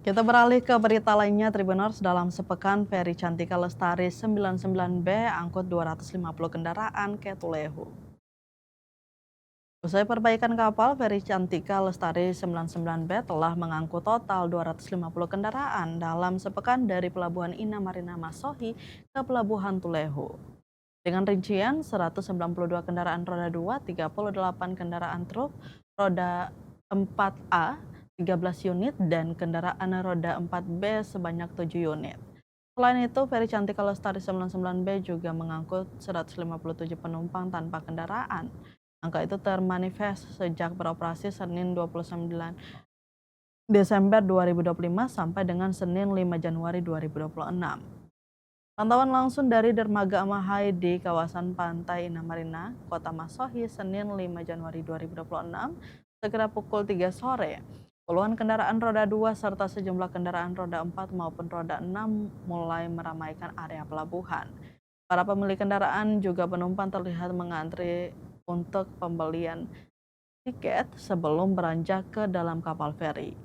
Kita beralih ke berita lainnya, Tribuners. Dalam sepekan, Ferry Cantika Lestari 99B angkut 250 kendaraan ke Tulehu. Usai perbaikan kapal, Ferry Cantika Lestari 99B telah mengangkut total 250 kendaraan dalam sepekan dari Pelabuhan Ina Marina Masohi ke Pelabuhan Tulehu. Dengan rincian 192 kendaraan roda 2, 38 kendaraan truk roda 4A, 13 unit, dan kendaraan roda 4B sebanyak 7 unit. Selain itu, Ferry Cantika Lestari 99B juga mengangkut 157 penumpang tanpa kendaraan. Angka itu termanifest sejak beroperasi Senin 29 Desember 2025 sampai dengan Senin 5 Januari 2026. Pantauan langsung dari Dermaga Amahai di kawasan Pantai Ina Marina, Kota Masohi, Senin 5 Januari 2026, sekira pukul 3 sore. Puluhan kendaraan roda 2 serta sejumlah kendaraan roda 4 maupun roda 6 mulai meramaikan area pelabuhan. Para pemilik kendaraan juga penumpang terlihat mengantri untuk pembelian tiket sebelum beranjak ke dalam kapal feri.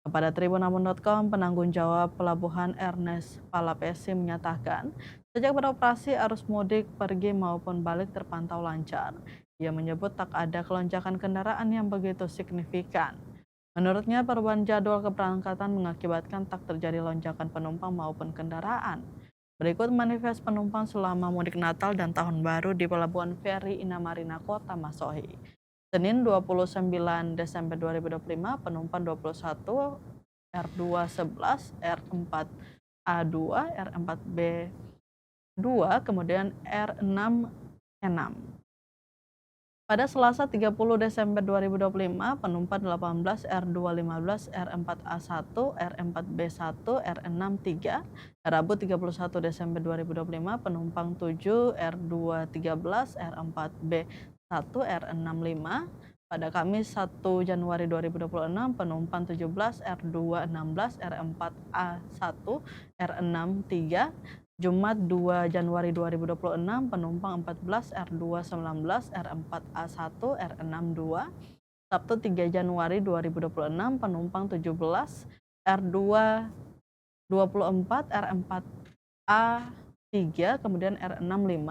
Kepada Tribunambon.com, penanggung jawab pelabuhan Ernest Palapesi menyatakan, sejak beroperasi arus mudik pergi maupun balik terpantau lancar. Ia menyebut tak ada kelonjakan kendaraan yang begitu signifikan. Menurutnya, perubahan jadwal keberangkatan mengakibatkan tak terjadi lonjakan penumpang maupun kendaraan. Berikut manifest penumpang selama mudik Natal dan Tahun Baru di Pelabuhan Feri Ina Marina Kota Masohi. Senin 29 Desember 2025, penumpang 21 R211, R4A2, R4B2, kemudian R6E6. Pada Selasa 30 Desember 2025, penumpang 18 R215, R4A1, R4B1, R63. Rabu 31 Desember 2025, penumpang 7 R213, R4B1, R65. Pada Kamis 1 Januari 2026, penumpang 17 R216, R4A1, R63. Jumat 2 Januari 2026, penumpang 14 R219, R4A1, R62. Sabtu 3 Januari 2026, penumpang 17 R224, R4A3, kemudian R65.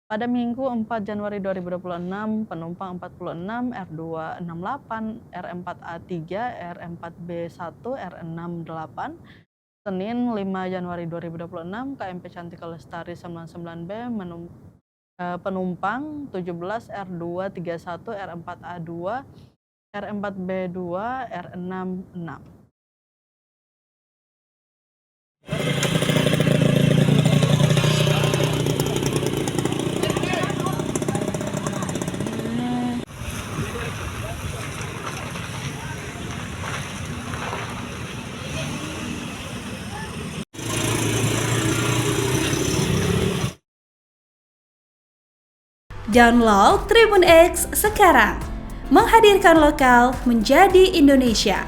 Pada Minggu 4 Januari 2026, penumpang 46 R268, R4A3, R4B1, R68. Senin 5 Januari 2026, KMP Cantika Lestari 99B penumpang 17 R231, R4A2, R4B2, R66. Download Tribun X sekarang, menghadirkan lokal menjadi Indonesia.